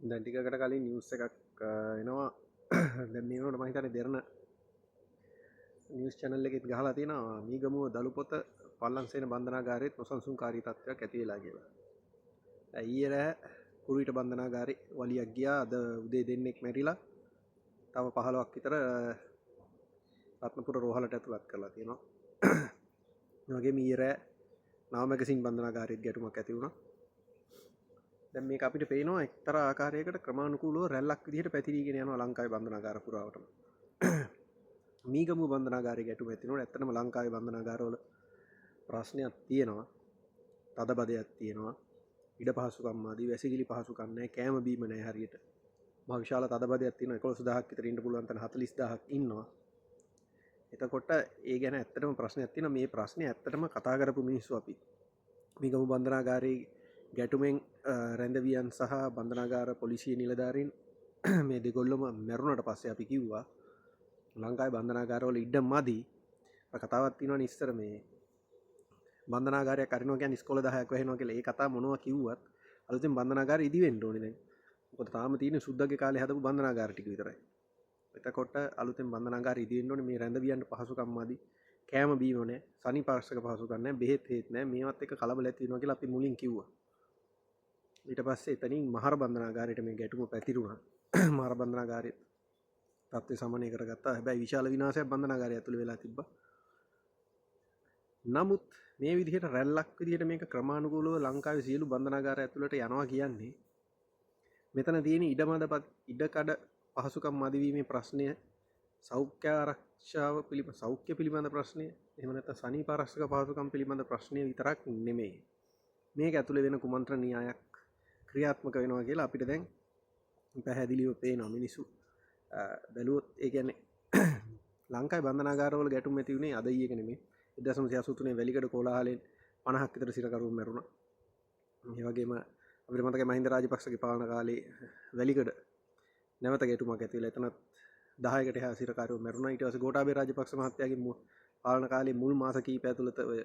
දැන් ටිකකට කලින් නිවුස් එකක් එනවා. දැන් මේ වෙනකොට මම හිතන්නේ දෙරණ නිවුස් channel එකෙත් ගහලා තියෙනවා මීගමුව දලුපොත පල්ලන්සේන බන්ධනාගාරයේත් නොසන්සුන්කාරී තත්ත්වයක් ඇති වෙලා කියලා. ඊයේ රෑ කුරුවිට බන්ධනාගාරේ වලියක් ගියා. අද උදේ දෙන්නෙක් මැරිලා. තව 15ක් විතර රත්නපුර රෝහලට ඇතුළත් කරලා තියෙනවා. ඒ වගේම ඊයේ රෑ නවමැගසින් බන්ධනාගාරයේත් ගැටුමක් ඇති වුණා. දැන් මේක අපිට පේනවා එක්තරා ආකාරයකට ක්‍රමානුකූලව රැල්ලක් විදිහට පැතිරීගෙන යනවා ලංකාවේ බන්ධනාගාර පුරාවටම. මීගමුව බන්ධනාගාරයේ ගැටුම ඇති වෙනකොට ඇත්තටම ලංකාවේ බන්ධනාගාරවල ප්‍රශ්නයක් තියෙනවා. තදබදයක් තියෙනවා. ඉඩ පහසුකම් ආදී වැසිකිලි පහසුකම් නැහැ, කෑම බීම නැහැ හරියට. මහ විශාල තදබදයක් තියෙනවා. 11000ක් විතර ඉන්න පුළුවන් තැන 40000ක් ඉන්නවා. එතකොට ඒ ගැන ඇත්තටම ප්‍රශ්නයක් තියෙනවා. මේ ප්‍රශ්නේ ඇත්තටම කතා කරපු මිනිස්සු අපි. මීගමුව බන්ධනාගාරයේ ගැටුමෙන් රැඳවියන් සහ බන්ධනාගාර පොලිසිය නිලධාරීන් මේ දෙගොල්ලම මැරුණට පස්සේ අපි කිව්වා ලංකාවේ බන්ධනාගාරවල ඉඩ මදි. කතාවක් තියෙනවා ඉස්සර මේ බන්ධනාගාරයක් අරිනවා කියන්නේ ඉස්කෝල 10ක් වැහෙනවා කියලා. ඒ කතාව මොනවා කිව්වත් අලුතෙන් බන්ධනාගාරය ඉදි වෙන්න ඕනේ දැන්. මොකද තාම තියෙන්නේ සුද්දගේ කාලේ හදපු බන්ධනාගාර ටික විතරයි. එතකොට අලුතෙන් බන්ධනාගාරය ඉදි වෙන්න ඕනේ. මේ රැඳවියන්ට පහසුකම් මදි. කෑම බීම නැහැ. සනීපාර්ශ්වක පහසුකම් නැහැ. බෙහෙත් හේත් නැහැ. මේවත් එක කලබල ඇති වෙනවා කියලා අපි මුලින් කිව්වා. ඊට පස්සේ එතනින් මහර බන්ධනාගාරයට මේ ගැටුම පැතිරුණා. මහර බන්ධනාගාරයේ තත්ත්වය සමනය කරගත්තා. හැබැයි විශාල විනාශයක් බන්ධනාගාරය ඇතුළේ වෙලා තිබ්බා. නමුත් මේ විදිහට රැල්ලක් විදිහට මේක ක්‍රමානුකූලව ලංකාවේ සියලු බන්ධනාගාර ඇතුළට යනවා කියන්නේ මෙතන තියෙන ඉඩකඩ පහසුකම් මදිවීමේ ප්‍රශ්නය, සෞඛ්‍ය ආරක්ෂාව පිළිබඳ සෞඛ්‍ය පිළිබඳ ප්‍රශ්නය, එහෙම නැත්නම් සනීප ආරක්ෂක පහසුකම් පිළිබඳ ප්‍රශ්නය විතරක් නෙමෙයි. මේක ඇතුළේ වෙන කුමන්ත්‍රණ න්‍යායක් ක්‍රියාත්මක වෙනවා කියලා අපිට දැන් පැහැදිලිව පේනවා. මිනිස්සු බැලුවොත් ඒ කියන්නේ ලංකාවේ බන්ධනාගාරවල ගැටුම් ඇති වුණේ අද ඊයේක නෙමෙයි. 1983 වැලිකඩ කොලාහලෙන් 50ක් විතර සිරකරුවෝ මැරුණා. ඒ වගේම අපිට මතකයි මහින්ද රාජපක්ෂගේ පාලන කාලේ වැලිකඩ නැවත ගැටුමක් ඇති වෙලා එතනත් 10කට එහා සිරකරුවෝ මැරුණා. ඊට පස්සේ ගෝඨාභය රාජපක්ෂ මහත්තයාගේ පාලන කාලේ මුල් මාස කිහිපය ඇතුළත ඔය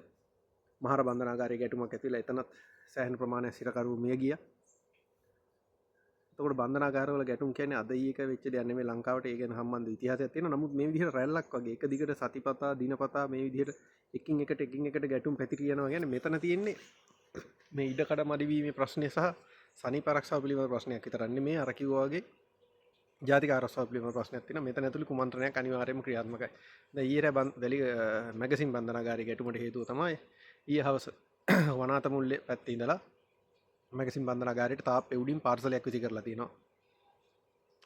මහර බන්ධනාගාරයේ ගැටුමක් ඇති වෙලා එතනත් සෑහෙන ප්‍රමාණයක් සිරකරුවෝ මිය ගියා. එතකොට බන්ධනාගාරවල ගැටුම් කියන්නේ අද ඊයක වෙච්ච දෙයක් නෙමෙයි. ලංකාවට ඒ ගැන සම්බන්ධ ඉතිහාසයක් තියෙනවා. නමුත් මේ විදිහට රැල්ලක් වගේ එක දිගට සතිපතා දිනපතා මේ විදිහට එකින් එකට ගැටුම් පැතිරී යනවා කියන්නේ මෙතන තියෙන්නේ මේ ඉඩකඩ මදිවීමේ ප්‍රශ්නේ සහ සනීප ආරක්ෂාව පිළිබඳ ප්‍රශ්නයක් විතරක් නෙමෙයි. අර කිව්වා වගේ ජාතික ආරක්ෂාව පිළිබඳ ප්‍රශ්නයක් තියෙනවා. මෙතන ඇතුළේ කුමන්ත්‍රණයක් අනිවාර්යයෙන්ම ක්‍රියාත්මකයි. දැන් ඊයේ වැලි මැගසින් බන්ධනාගාරයේ ගැටුමට හේතුව තමයි ඊයේ හවස වනාත මුල්ලේ පැත්තේ ඉඳලා මැගසින් බන්ධනාගාරයට තාප්පේ උඩින් පාර්සලයක් විසි කරලා තියෙනවා.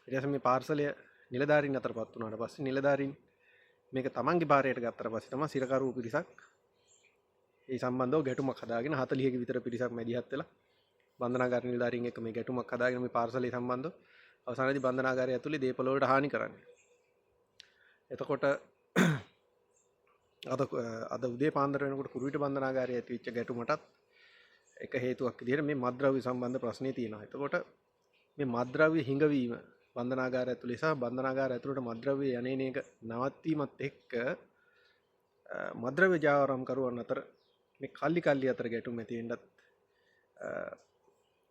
ඊට පස්සේ මේ පාර්සලය නිලධාරීන් අතරපත් වුණාට පස්සේ නිලධාරීන් මේක තමන්ගේ භාරයට ගත්තට පස්සේ තමයි සිරකරුවෝ පිරිසක් ඒ සම්බන්ධව ගැටුමක් හදාගෙන 40ක විතර පිරිසක් මැදිහත් වෙලා බන්ධනාගාර නිලධාරීන් එක්ක මේ ගැටුමක් හදාගෙන මේ පාර්සලේ සම්බන්ධව අවසානයේදී බන්ධනාගාරය ඇතුලේ දේපල වලට හානි කරන්නේ. එතකොට අද උදේ පාන්දර වෙනකොට කුරුවිට බන්ධනාගාරයේ ඇතිවෙච්ච ගැටුමටත් එක හේතුවක් විදිහට මේ මත්ද්‍රව්‍ය සම්බන්ධ ප්‍රශ්නේ තියෙනවා. එතකොට මේ මත්ද්‍රව්‍ය හිඟවීම බන්ධනාගාර ඇතුලේ සහ බන්ධනාගාර ඇතුළට මත්ද්‍රව්‍ය යන්නේන එක නවත්වීමත් එක්ක මත්ද්‍රව්‍ය ජාවාරම් කරුවන් අතර මේ කල්ලි අතර ගැටුම් ඇති වෙන්නත්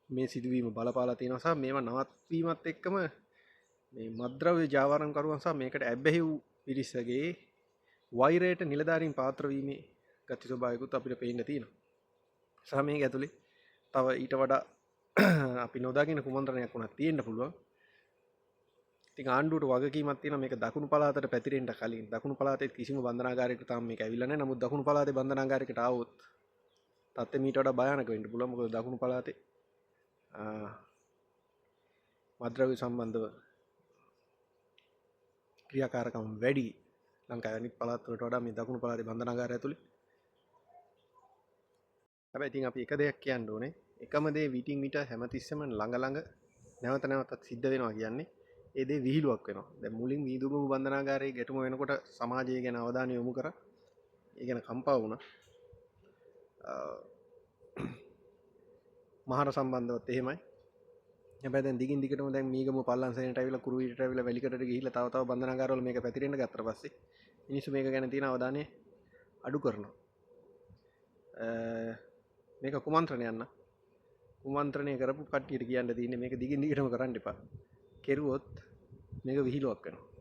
මේ සිදුවීම බලපාලා තියෙනවා. සහ මේවා නවත්වීමත් එක්කම මේ මත්ද්‍රව්‍ය ජාවාරම් කරුවන් සහ මේකට ඇබ්බැහි වූ පිරිසගේ වෛරයට නිලධාරීන් පාත්‍ර වීමේ ගති ස්වභාවිකුත් අපිට පේන්න තියෙනවා. සහ මේක ඇතුලේ තව ඊට වඩා අපි නොදකින කුමන්ත්‍රණයක් වුණා තියෙන්න පුළුවන්. ඉතින් ආණ්ඩුවට වගකීමක් තියෙනවා මේක දකුණු පළාතට පැතිරෙන්න කලින්. දකුණු පළාතේ කිසිම බන්ධනාගාරයකට තාම මේක ඇවිල්ලා නැහැ. නමුත් දකුණු පළාතේ බන්ධනාගාරයකට ආවොත් තත්ත්වෙ මීට වඩා භයානක වෙන්න පුළුවන්. මොකද දකුණු පළාතේ මත්ද්‍රව්‍ය සම්බන්ධව ක්‍රියාකාරකම් වැඩි. ලංකාවේ අනිත් පළාත් වලට වඩා මේ දකුණු පළාතේ බන්ධනාගාරය ඇතුලේ. හැබැයි ඉතින් අපි එක දෙයක් කියන්න ඕනේ. එකම දේ විටින් විට හැමතිස්සෙම ළඟ නැවත නැවතත් සිද්ධ වෙනවා කියන්නේ ඒ දේ විහිළුවක් වෙනවා. දැන් මුලින් මීදුගම බන්ධනාගාරයේ ගැටුම වෙනකොට සමාජය ගැන අවධානය යොමු කරා. ඒ ගැන කම්පා වුණා. මහර සම්බන්ධවත් එහෙමයි. හැබැයි දැන් දිගින් දිගටම දැන් මීගම පල්ලන්සේනට ඇවිල්ලා කුරුවිටට ඇවිල්ලා වැලිකඩට ගිහිල්ලා තව බන්ධනාගාරවල මේක පැතිරෙන්න ගත්තට පස්සේ මිනිස්සු මේක ගැන තියෙන අවධානය අඩු කරනවා. මේක කුමන්ත්‍රණයක් න කුමන්ත්‍රණය කරපු කට්ටියට කියන්න තියෙන්නේ මේක දිගින් දිගටම කරන්න එපා. කෙරුවොත් මේක විහිළුවක් වෙනවා.